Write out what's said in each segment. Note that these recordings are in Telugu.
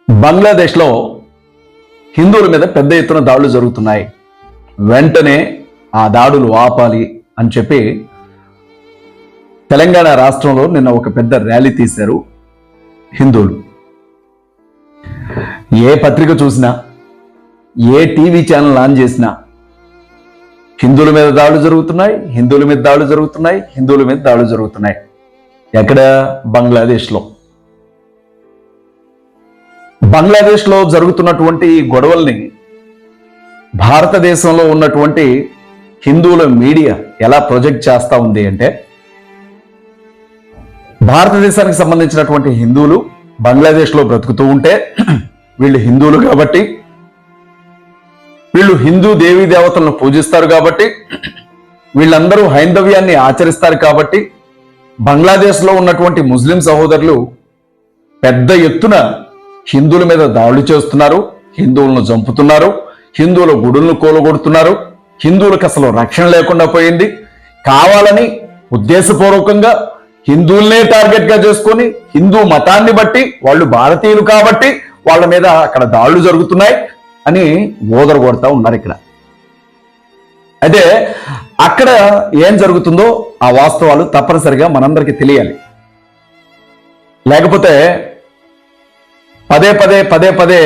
బంగ్లాదేశ్లో హిందువుల మీద పెద్ద ఎత్తున దాడులు జరుగుతున్నాయి. వెంటనే ఆ దాడులు ఆపాలి అని చెప్పి తెలంగాణ రాష్ట్రంలో నిన్న ఒక పెద్ద ర్యాలీ తీశారు హిందువులు. ఏ పత్రిక చూసినా, ఏ టీవీ ఛానల్ ఆన్ చేసినా హిందువుల మీద దాడులు జరుగుతున్నాయి, హిందువుల మీద దాడులు జరుగుతున్నాయి, హిందువుల మీద దాడులు జరుగుతున్నాయి. ఎక్కడ? బంగ్లాదేశ్లో. బంగ్లాదేశ్లో జరుగుతున్నటువంటి ఈ గొడవల్ని భారతదేశంలో ఉన్నటువంటి హిందువుల మీడియా ఎలా ప్రొజెక్ట్ చేస్తూ ఉంది అంటే, భారతదేశానికి సంబంధించినటువంటి హిందువులు బంగ్లాదేశ్లో బ్రతుకుతూ ఉంటే వీళ్ళు హిందువులు కాబట్టి, వీళ్ళు హిందూ దేవీ దేవతలను పూజిస్తారు కాబట్టి, వీళ్ళందరూ హైందవ్యాన్ని ఆచరిస్తారు కాబట్టి బంగ్లాదేశ్లో ఉన్నటువంటి ముస్లిం సహోదరులు పెద్ద ఎత్తున హిందువుల మీద దాడులు చేస్తున్నారు, హిందువులను చంపుతున్నారు, హిందువుల గుడులను కూలగొడుతున్నారు. హిందువులకు అసలు రక్షణ లేకుండా పోయింది. కావాలని ఉద్దేశపూర్వకంగా హిందువులనే టార్గెట్ గా చేసుకొని హిందూ మతాన్ని బట్టి వాళ్ళు భారతీయులు కాబట్టి వాళ్ళ మీద అక్కడ దాడులు జరుగుతున్నాయి అని ఓదరగొడతా ఉన్నారు. ఇక్కడ అయితే అక్కడ ఏం జరుగుతుందో ఆ వాస్తవాలు తప్పనిసరిగా మనందరికీ తెలియాలి. లేకపోతే పదే పదే పదే పదే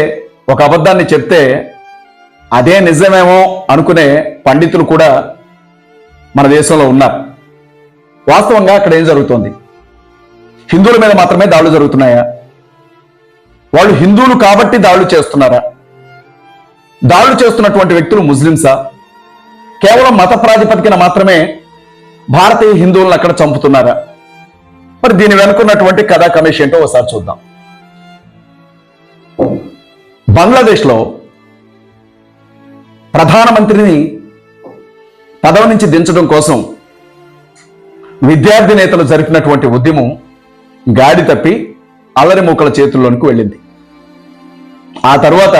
ఒక అబద్ధాన్ని చెప్తే అదే నిజమేమో అనుకునే పండితులు కూడా మన దేశంలో ఉన్నారు. వాస్తవంగా అక్కడ ఏం జరుగుతోంది? హిందువుల మీద మాత్రమే దాడులు జరుగుతున్నాయా? వాళ్ళు హిందువులు కాబట్టి దాడులు చేస్తున్నారా? దాడులు చేస్తున్నటువంటి వ్యక్తులు ముస్లింసా? కేవలం మత ప్రాతిపదికన మాత్రమే భారతీయ హిందువులను అక్కడ చంపుతున్నారా? మరి దీని వెనుకున్నటువంటి కథా కమిషన్ ఏంటో ఒకసారి చూద్దాం. బంగ్లాదేశ్లో ప్రధానమంత్రిని పదవి నుంచి దించడం కోసం విద్యార్థి నేతలు జరిపినటువంటి ఉద్యమం గాడి తప్పి అల్లరి మూకల చేతుల్లోనికి వెళ్ళింది. ఆ తర్వాత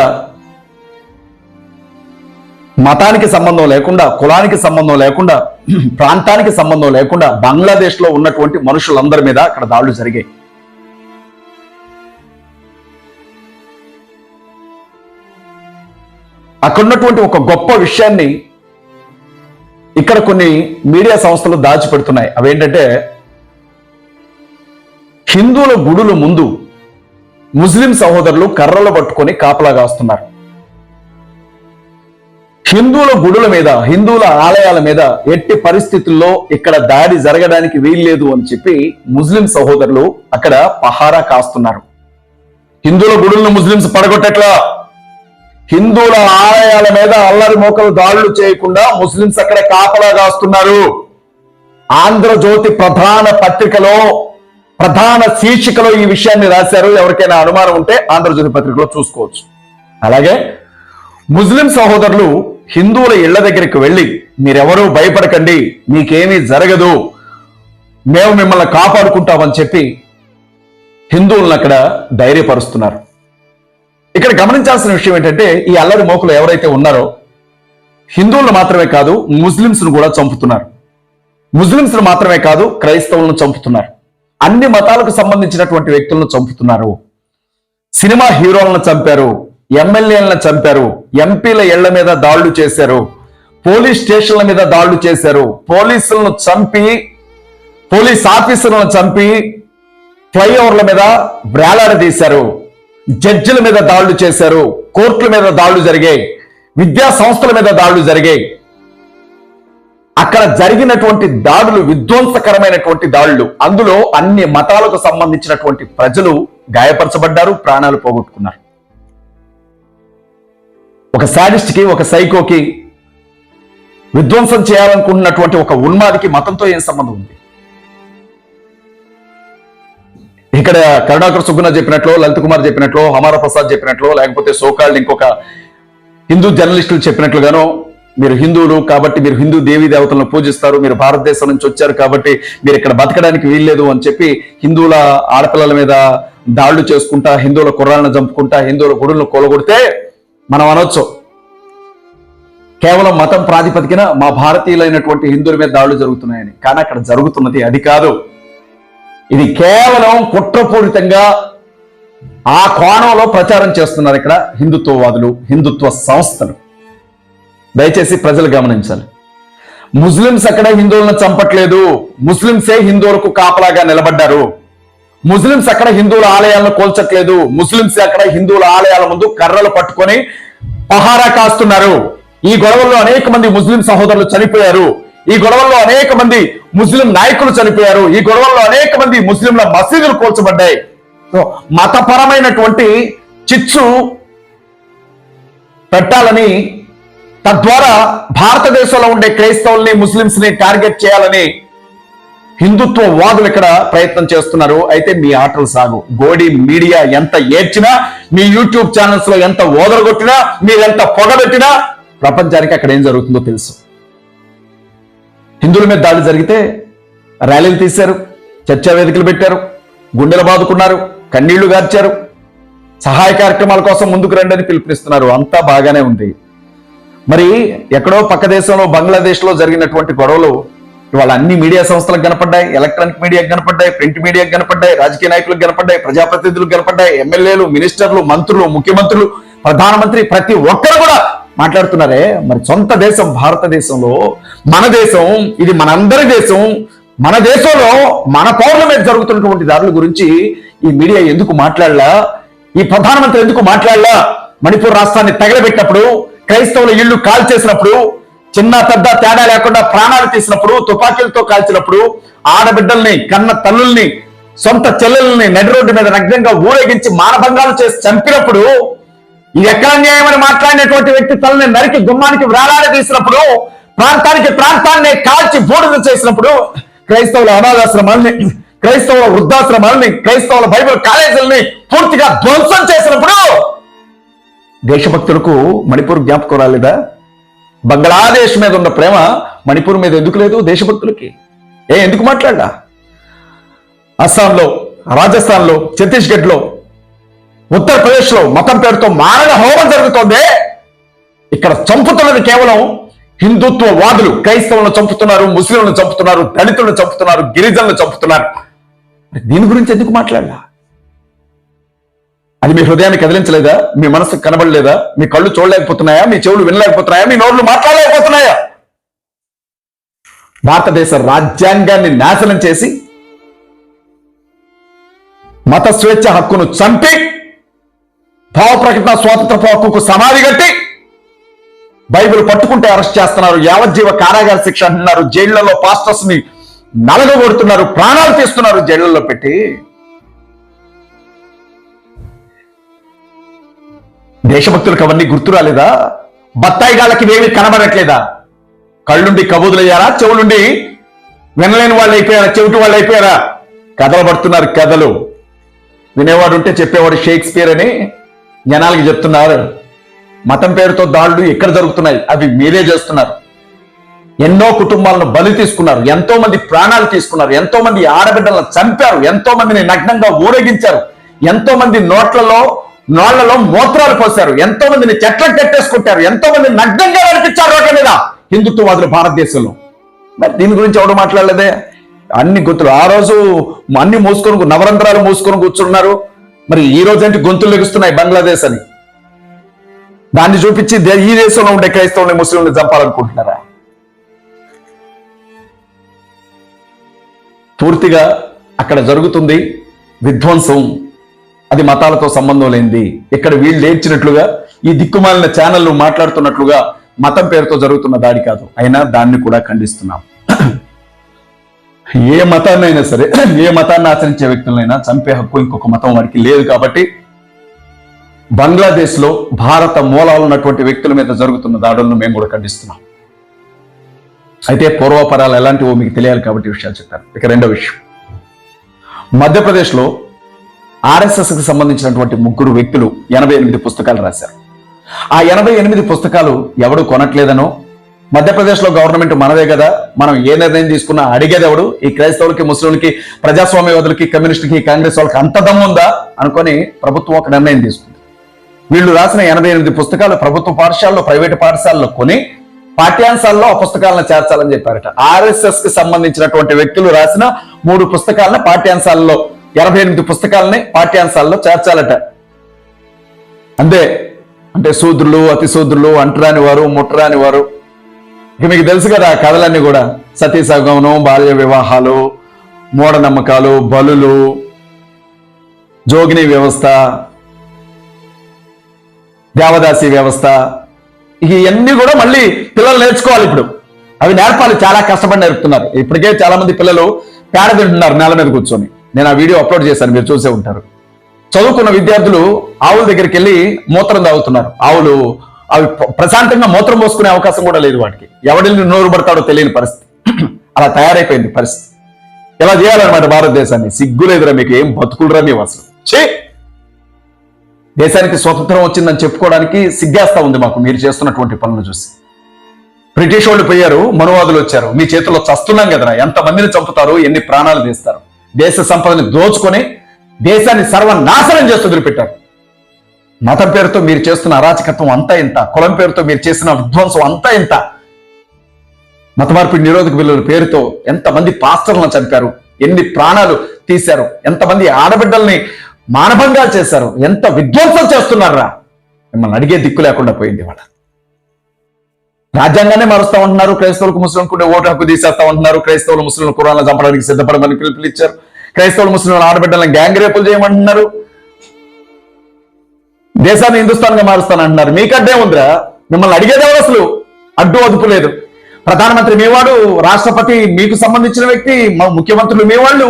మతానికి సంబంధం లేకుండా, కులానికి సంబంధం లేకుండా, ప్రాంతానికి సంబంధం లేకుండా బంగ్లాదేశ్లో ఉన్నటువంటి మనుషులందరి మీద అక్కడ దాడులు జరిగాయి. అక్కడున్నటువంటి ఒక గొప్ప విషయాన్ని ఇక్కడ కొన్ని మీడియా సంస్థలు దాచిపెడుతున్నాయి. అవేంటంటే, హిందువుల గుడుల ముందు ముస్లిం సహోదరులు కర్రలు పట్టుకొని కాపలా కాస్తున్నారు. హిందువుల గుడుల మీద, హిందువుల ఆలయాల మీద ఎట్టి పరిస్థితుల్లో ఇక్కడ దాడి జరగడానికి వీల్లేదు అని చెప్పి ముస్లిం సహోదరులు అక్కడ పహారా కాస్తున్నారు. హిందువుల గుడులను ముస్లింస్ పడగొట్టట్లా, హిందువుల ఆలయాల మీద అల్లరి మోకలు దాడులు చేయకుండా ముస్లింస్ అక్కడ కాపలా కాస్తున్నారు. ఆంధ్రజ్యోతి ప్రధాన పత్రికలో ప్రధాన శీర్షికలో ఈ విషయాన్ని రాశారు. ఎవరికైనా అనుమానం ఉంటే ఆంధ్రజ్యోతి పత్రికలో చూసుకోవచ్చు. అలాగే ముస్లిం సహోదరులు హిందువుల ఇళ్ల దగ్గరికి వెళ్ళి, మీరెవరూ భయపడకండి, మీకేమీ జరగదు, మేము మిమ్మల్ని కాపాడుకుంటామని చెప్పి హిందువులను అక్కడ ధైర్యపరుస్తున్నారు. ఇక్కడ గమనించాల్సిన విషయం ఏంటంటే, ఈ అల్లరి మోకులు ఎవరైతే ఉన్నారో హిందువులను మాత్రమే కాదు ముస్లింస్ను కూడా చంపుతున్నారు. ముస్లింస్ను మాత్రమే కాదు క్రైస్తవులను చంపుతున్నారు. అన్ని మతాలకు సంబంధించినటువంటి వ్యక్తులను చంపుతున్నారు. సినిమా హీరోలను చంపారు, ఎమ్మెల్యేలను చంపారు, ఎంపీల ఇళ్ల మీద దాడులు చేశారు, పోలీస్ స్టేషన్ల మీద దాడులు చేశారు, పోలీసులను చంపి, పోలీస్ ఆఫీసర్లను చంపి ఫ్లైఓవర్ల మీద వేలాడదీశారు, జడ్జిల మీద దాడులు చేశారు, కోర్టుల మీద దాడులు జరిగాయి, విద్యా సంస్థల మీద దాడులు జరిగాయి. అక్కడ జరిగినటువంటి దాడులు విధ్వంసకరమైనటువంటి దాడులు. అందులో అన్ని మతాలకు సంబంధించినటువంటి ప్రజలు గాయపరచబడ్డారు, ప్రాణాలు పోగొట్టుకున్నారు. ఒక సాడిస్ట్కి, ఒక సైకోకి, విధ్వంసం చేయాలనుకుంటున్నటువంటి ఒక ఉన్మాదికి మతంతో ఏం సంబంధం ఉంది? ఇక్కడ కరుణాకర్ సుగుణ చెప్పినట్లు, లలిత్ కుమార్ చెప్పినట్లు, హమారా ప్రసాద్ చెప్పినట్లు, లేకపోతే సోకాల్డ్ ఇంకొక హిందూ జర్నలిస్టులు చెప్పినట్లుగానో, మీరు హిందువులు కాబట్టి మీరు హిందూ దేవీ దేవతలను పూజిస్తారు, మీరు భారతదేశం నుంచి వచ్చారు కాబట్టి మీరు ఇక్కడ బతకడానికి వీల్లేదు అని చెప్పి హిందువుల ఆడపిల్లల మీద దాడులు చేసుకుంటా, హిందువుల కుర్రాలను చంపుకుంటా, హిందువుల గుడులను కూలగొడితే మనం అనొచ్చు, కేవలం మతం ప్రాతిపదికన మా భారతీయులైనటువంటి హిందువుల మీద దాడులు జరుగుతున్నాయని. కానీ అక్కడ జరుగుతున్నది అది కాదు. ఇది కేవలం కుట్రపూరితంగా ఆ కోణంలో ప్రచారం చేస్తున్నారు ఇక్కడ హిందుత్వవాదులు, హిందుత్వ సంస్థలు. దయచేసి ప్రజలు గమనించాలి. ముస్లింస్ అక్కడ హిందువులను చంపట్లేదు, ముస్లింసే హిందువులకు కాపలాగా నిలబడ్డారు. ముస్లింస్ అక్కడ హిందువుల ఆలయాలను కోల్చట్లేదు, ముస్లింస్ అక్కడ హిందువుల ఆలయాల ముందు కర్రలు పట్టుకొని పహారా కాస్తున్నారు. ఈ గొడవల్లో అనేక మంది ముస్లిం సహోదరులు చనిపోయారు, ఈ గొడవల్లో అనేక మంది ముస్లిం నాయకులు చనిపోయారు, ఈ గొడవల్లో అనేక మంది ముస్లింల మసీదులు కూల్చబడ్డాయి. మతపరమైనటువంటి చిచ్చు పెట్టాలని, తద్వారా భారతదేశంలో ఉండే క్రైస్తవుల్ని, ముస్లింస్ ని టార్గెట్ చేయాలని హిందుత్వ వాదులు ఇక్కడ ప్రయత్నం చేస్తున్నారు. అయితే మీ ఆటలు సాగు. గోడి మీడియా ఎంత ఏడ్చినా, మీ యూట్యూబ్ ఛానల్స్ లో ఎంత ఓదరగొట్టినా, మీరెంత పొగబెట్టినా ప్రపంచానికి అక్కడ ఏం జరుగుతుందో తెలుసు. హిందువుల మీద దాడి జరిగితే ర్యాలీలు తీశారు, చర్చా వేదికలు పెట్టారు, గుండెలు బాదుకున్నారు, కన్నీళ్లు గార్చారు, సహాయ కార్యక్రమాల కోసం ముందుకు రండి అని పిలుపునిస్తున్నారు. అంతా బాగానే ఉంది. మరి ఎక్కడో పక్క దేశంలో బంగ్లాదేశ్ లో జరిగినటువంటి గొడవలు ఇవాళ అన్ని మీడియా సంస్థలకు కనపడ్డాయి, ఎలక్ట్రానిక్ మీడియాకు కనపడ్డాయి, ప్రింట్ మీడియాకు కనపడ్డాయి, రాజకీయ నాయకులకు కనపడ్డాయి, ప్రజాప్రతినిధులకు కనపడ్డాయి, ఎమ్మెల్యేలు, మినిస్టర్లు, మంత్రులు, ముఖ్యమంత్రులు, ప్రధానమంత్రి, ప్రతి ఒక్కరు కూడా మాట్లాడుతున్నారే. మరి సొంత దేశం భారతదేశంలో, మన దేశం, ఇది మనందరి దేశం, మన దేశంలో మన పౌరుల మీద జరుగుతున్నటువంటి దాడుల గురించి ఈ మీడియా ఎందుకు మాట్లాడలా? ఈ ప్రధానమంత్రి ఎందుకు మాట్లాడలా? మణిపూర్ రాష్ట్రాన్ని తగలబెట్టినప్పుడు, క్రైస్తవుల ఇళ్లు కాల్చేసినప్పుడు, చిన్న పెద్ద తేడా లేకుండా ప్రాణాలు తీసినప్పుడు, తుపాకీలతో కాల్చినప్పుడు, ఆడబిడ్డల్ని, కన్న తల్లుల్ని, సొంత చెల్లెల్ని నడి రోడ్డు మీద నగ్నంగా ఊరేగించి మానభంగాలు చేసి చంపినప్పుడు, ఇది ఎక్కడ న్యాయమని మాట్లాడినటువంటి వ్యక్తి తలని నరికి గుమ్మానికి వేలాడ తీసినప్పుడు, ప్రాంతాన్ని కాల్చి బూడిద చేసినప్పుడు, క్రైస్తవుల అనాథాశ్రమాల్ని, క్రైస్తవుల వృద్ధాశ్రమాల్ని, క్రైస్తవుల బైబిల్ కాలేజీలని పూర్తిగా ధ్వంసం చేసినప్పుడు దేశభక్తులకు మణిపూర్ జ్ఞాపకం రాలేదా? బంగ్లాదేశ్ మీద ఉన్న ప్రేమ మణిపూర్ మీద ఎందుకు లేదు దేశభక్తులకి? ఎందుకు మాట్లాడా? అస్సాంలో, రాజస్థాన్లో, ఛత్తీస్గఢ్లో, ఉత్తరప్రదేశ్లో మతం పేరుతో మారణ హోమం జరుగుతోంది. ఇక్కడ చంపుతున్నది కేవలం హిందుత్వ వాదులు. క్రైస్తవులను చంపుతున్నారు, ముస్లింలను చంపుతున్నారు, దళితులను చంపుతున్నారు, గిరిజనులను చంపుతున్నారు. దీని గురించి ఎందుకు మాట్లాడలా? అది మీ హృదయాన్ని కదిలించలేదా? మీ మనసుకు కనబడలేదా? మీ కళ్ళు చూడలేకపోతున్నాయా? మీ చెవులు వినలేకపోతున్నాయా? మీ నోళ్ళు మాట్లాడలేకపోతున్నాయా? భారతదేశ రాజ్యాంగాన్ని నాశనం చేసి, మత స్వేచ్ఛ హక్కును చంపి, భావ ప్రకటన స్వాతంత్రపు హక్కుకు సమాధి కట్టి, బైబిల్ పట్టుకుంటే అరెస్ట్ చేస్తున్నారు, యావజ్జీవ కారాగార శిక్ష అంటున్నారు, జైళ్లలో పాస్టర్స్ ని నలగొడుతున్నారు, ప్రాణాలు తీస్తున్నారు జైళ్లలో పెట్టి. దేశభక్తులకు అవన్నీ గుర్తు రాలేదా? బత్తాయి గాళ్ళకి ఇవేమీ కనబడట్లేదా? కళ్ళుండి కబూదులయ్యారా? చెవులుండి వినలేని వాళ్ళు అయిపోయారా? చెవిటి వాళ్ళు అయిపోయారా? కథలు పడుతున్నారు. కథలు వినేవాడు ఉంటే చెప్పేవాడు షేక్స్పియర్ అని జనాలకి చెప్తున్నారు. మతం పేరుతో దాడులు ఎక్కడ జరుగుతున్నాయి? అవి మీరే చేస్తున్నారు. ఎన్నో కుటుంబాలను బలి తీసుకున్నారు, ఎంతో మంది ప్రాణాలు తీసుకున్నారు, ఎంతో మంది ఆడబిడ్డలను చంపారు, ఎంతో మందిని నగ్నంగా ఊరేగించారు, ఎంతో మంది నోళ్లలో మూత్రాలు పోశారు, ఎంతో మందిని చెట్లకు కట్టేసుకుంటారు, ఎంతో మంది నగ్నంగా నడిపించారు రోడ్ల మీద హిందుత్వవాదులు భారతదేశంలో. మరి దీని గురించి ఎవడు మాట్లాడలేదే? అన్ని గొంతులు ఆ రోజు అన్ని మూసుకొని, నవరంధ్రాలు మూసుకొని కూర్చున్నారు. మరి ఈ రోజు ఏంటి గొంతులు లెగుస్తున్నాయి బంగ్లాదేశ్ అని? దాన్ని చూపించి ఈ దేశంలో ఉండే క్రైస్తవుల్ని, ముస్లింలను చంపాలనుకుంటున్నారా? పూర్తిగా అక్కడ జరుగుతుంది విధ్వంసం. అది మతాలతో సంబంధం లేనిది. ఇక్కడ వీళ్ళు ఏడ్చినట్లుగా, ఈ దిక్కుమాలిన ఛానళ్లు మాట్లాడుతున్నట్లుగా మతం పేరుతో జరుగుతున్న దాడి కాదు. అయినా దాన్ని కూడా ఖండిస్తున్నాం. ఏ మతాన్నైనా సరే, ఏ మతాన్ని ఆచరించే వ్యక్తులైనా చంపే హక్కు ఇంకొక మతం వారికి లేదు. కాబట్టి బంగ్లాదేశ్ లో భారత మూలాలు ఉన్నటువంటి వ్యక్తుల మీద జరుగుతున్న దాడులను మేము కూడా ఖండిస్తున్నాం. అయితే పూర్వపరాలు ఎలాంటివో మీకు తెలియాలి కాబట్టి విషయాలు చెప్తాను. ఇక రెండో విషయం, మధ్యప్రదేశ్లో ఆర్ఎస్ఎస్కి సంబంధించినటువంటి 3 వ్యక్తులు 88 పుస్తకాలు రాశారు. ఆ 88 పుస్తకాలు ఎవడు కొనట్లేదనో, మధ్యప్రదేశ్లో గవర్నమెంట్ మనదే కదా, మనం ఏ నిర్ణయం తీసుకున్నా అడిగేది ఎవడు, ఈ క్రైస్తవులకి, ముస్లింలకి, ప్రజాస్వామ్యవాదులకి, కమ్యూనిస్టులకి, కాంగ్రెస్ వాళ్ళకి అంత దమ్ముందా అనుకొని ప్రభుత్వం ఒక నిర్ణయం తీసుకుంది. వీళ్ళు రాసిన 88 పుస్తకాలు ప్రభుత్వ పాఠశాలలో, ప్రైవేటు పాఠశాలలో కొని పాఠ్యాంశాల్లో ఆ పుస్తకాలను చేర్చాలని చెప్పారట. ఆర్ఎస్ఎస్ కి సంబంధించినటువంటి వ్యక్తులు రాసిన 3 పుస్తకాలను పాఠ్యాంశాలలో 88 పుస్తకాలని పాఠ్యాంశాల్లో చేర్చాలట. అంతే. అంటే శూద్రులు, అతి శూద్రులు, అంటరాని వారు, ముట్టరాని వారు, ఇక మీకు తెలుసు కదా కథలన్నీ కూడా, సతీ సగమనం, బాల్య వివాహాలు, మూఢనమ్మకాలు, బలులు, జోగిని వ్యవస్థ, దేవదాసి వ్యవస్థ, ఇవన్నీ కూడా మళ్ళీ పిల్లలు నేర్చుకోవాలి. ఇప్పుడు అవి నేర్పాలి. చాలా కష్టపడి నేర్పుతున్నారు. ఇప్పటికే చాలా మంది పిల్లలు పేడ తింటున్నారు నేల మీద కూర్చొని. నేను ఆ వీడియో అప్లోడ్ చేశాను, మీరు చూసే ఉంటారు. చదువుకున్న విద్యార్థులు ఆవుల దగ్గరికి వెళ్ళి మూత్రం తాగుతున్నారు. ఆవులు అవి ప్రశాంతంగా మూత్రం పోసుకునే అవకాశం కూడా లేదు వాటికి. ఎవడిని నోరు పడతాడో తెలియని పరిస్థితి. అలా తయారైపోయింది పరిస్థితి. ఇలా చేయాలన్నమాట భారతదేశాన్ని. సిగ్గులేదురా మీకు, ఏం బతుకులరా మీ అసలు. దేశానికి స్వతంత్రం వచ్చిందని చెప్పుకోవడానికి సిగ్గేస్తా ఉంది మాకు మీరు చేస్తున్నటువంటి పనులు చూసి. బ్రిటిష్ వాళ్ళు పోయారు, మనువాదులు వచ్చారు. మీ చేతుల్లో చస్తున్నాం కదరా. ఎంతమందిని చంపుతారు, ఎన్ని ప్రాణాలు తీస్తారు. దేశ సంపదని దోచుకొని దేశాన్ని సర్వనాశనం చేస్తూ వదిలిపెట్టారు. మతం పేరుతో మీరు చేస్తున్న అరాచకత్వం అంతా ఇంత, కులం పేరుతో మీరు చేసిన విధ్వంసం అంతా ఇంత, మత మార్పిడి నిరోధక బిల్లుల పేరుతో ఎంతమంది పాస్టర్లను చంపారు, ఎన్ని ప్రాణాలు తీశారు, ఎంతమంది ఆడబిడ్డల్ని మానభంగాలు చేశారు, ఎంత విధ్వంసం చేస్తున్నారా. మిమ్మల్ని అడిగే దిక్కు లేకుండా పోయింది వాళ్ళ. రాజ్యాంగాన్ని మారుస్తా ఉంటున్నారు. క్రైస్తవులకు ముస్లింలకు ఓటు హక్కు తీసేస్తా ఉంటున్నారు. క్రైస్తవులు ముస్లింలు కురాలను చంపడానికి సిద్ధపడమని పిలుపునిచ్చారు. క్రైస్తవులు ముస్లింలు ఆడబిడ్డలను గ్యాంగ్ రేపులు చేయమంటున్నారు. దేశాన్ని హిందుస్థాన్గా మారుస్తానంటున్నారు. మీకడ్డే ఉందిరా. మిమ్మల్ని అడిగేదే అసలు అడ్డు అదుపు లేదు. ప్రధానమంత్రి మీవాడు, రాష్ట్రపతి మీకు సంబంధించిన వ్యక్తి, ముఖ్యమంత్రులు మీ వాళ్ళు,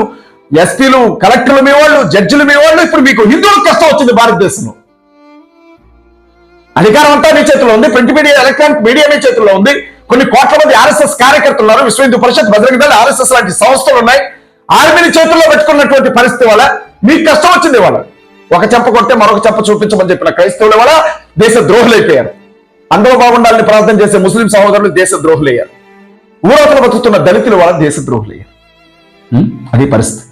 ఎస్పీలు, కలెక్టర్లు మీ వాళ్ళు, జడ్జిలు మీ వాళ్ళు. ఇప్పుడు మీకు హిందువులకు కష్టం వచ్చింది భారతదేశంలో. అధికారం అంతా మీ చేతిలో ఉంది. ప్రింట్ మీడియా, ఎలక్ట్రానిక్ మీడియా మీ చేతిలో ఉంది. కొన్ని కోట్ల మంది ఆర్ఎస్ఎస్ కార్యకర్తలు ఉన్నారు. విశ్వ హిందూ పరిషత్, బజరంగ దళ్, ఆర్ఎస్ఎస్ లాంటి సంస్థలు ఉన్నాయి. ఆర్మీని చేతుల్లో పెట్టుకున్నటువంటి పరిస్థితి వల్ల మీకు కష్టం వచ్చింది. వాళ్ళ ఒక చెంప కొడితే మరొక చెంప చూపించమని చెప్పిన క్రైస్తవుల వల్ల దేశ ద్రోహులైపోయారు. అందరూ బాగుండాలని ప్రార్థన చేసే ముస్లిం సహోదరులు దేశ ద్రోహులయ్యారు. ఊరవతలు బతుకుతున్న దళితుల వల్ల దేశ ద్రోహులయ్యారు. అది పరిస్థితి.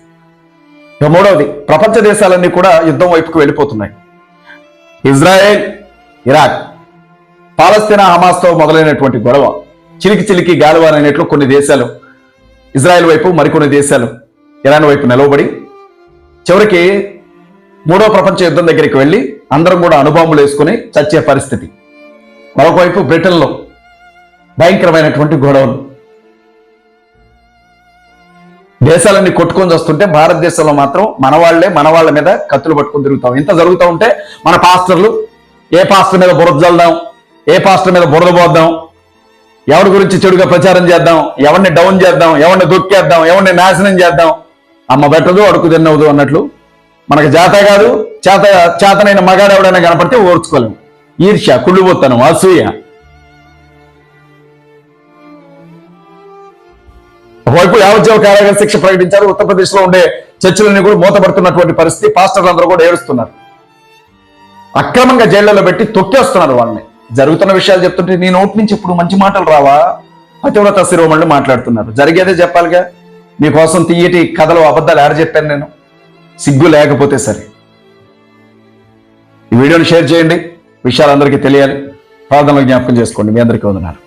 ఇక మూడవది, ప్రపంచ దేశాలన్నీ కూడా యుద్ధం వైపుకు వెళ్ళిపోతున్నాయి. ఇజ్రాయెల్, ఇరాక్, పాలస్తీనా, హమాస్తో మొదలైనటువంటి గొడవ చిలికి చిలికి గాలివానైనట్లు కొన్ని దేశాలు ఇజ్రాయెల్ వైపు, మరికొన్ని దేశాలు ఇరాన్ వైపు నిలవబడి చివరికి మూడో ప్రపంచ యుద్ధం దగ్గరికి వెళ్ళి అందరం కూడా అణుబాంబులు వేసుకుని చచ్చే పరిస్థితి. మరొకవైపు బ్రిటన్లో భయంకరమైనటువంటి గొడవలు. దేశాలన్నీ కొట్టుకొని వస్తుంటే భారతదేశంలో మాత్రం మన వాళ్ళ మీద కత్తులు పట్టుకొని తిరుగుతాం. ఇంత జరుగుతూ ఉంటే మన పాస్టర్లు ఏ పాస్టర్ మీద బురద జల్దాం, ఏ పాస్టర్ మీద బురద పోద్దాం, ఎవరి గురించి చెడుగా ప్రచారం చేద్దాం, ఎవరిని డౌన్ చేద్దాం, ఎవరిని దొక్కేద్దాం, ఎవరిని నాశనం చేద్దాం, అమ్మ పెట్టదు అడుగు తిన్నవదు అన్నట్లు మనకు జాత కాదు. చేతనైన మగాడు ఎవడైనా కనపడితే ఓర్చుకోలేము. ఈర్ష్య, కుళ్ళిపోతాను, అసూయ. ఒకవైపు యావజ్జీవ కారాగార శిక్ష ప్రకటించారు. ఉత్తరప్రదేశ్ లో ఉండే చర్చిలన్నీ కూడా మూతపడుతున్నటువంటి పరిస్థితి. పాస్టర్లు అందరూ కూడా ఏడుస్తున్నారు. అక్రమంగా జైళ్లలో పెట్టి తొక్కేస్తున్నారు వాళ్ళని. జరుగుతున్న విషయాలు చెప్తుంటే నీ నోటి నుంచి ఇప్పుడు మంచి మాటలు రావా? పతివ్రత శిరోమణులు మాట్లాడుతున్నారు. జరిగేదే చెప్పాలిగా. మీకోసం తీయటి కథలు, అబద్ధాలు ఆడ చెప్పాను నేను. సిగ్గు లేకపోతే సరే. ఈ వీడియోని షేర్ చేయండి, విషయాలు అందరికీ తెలియాలి. ప్రార్థనలు జ్ఞాపకం చేసుకోండి. మీ అందరికీ వందనాలు.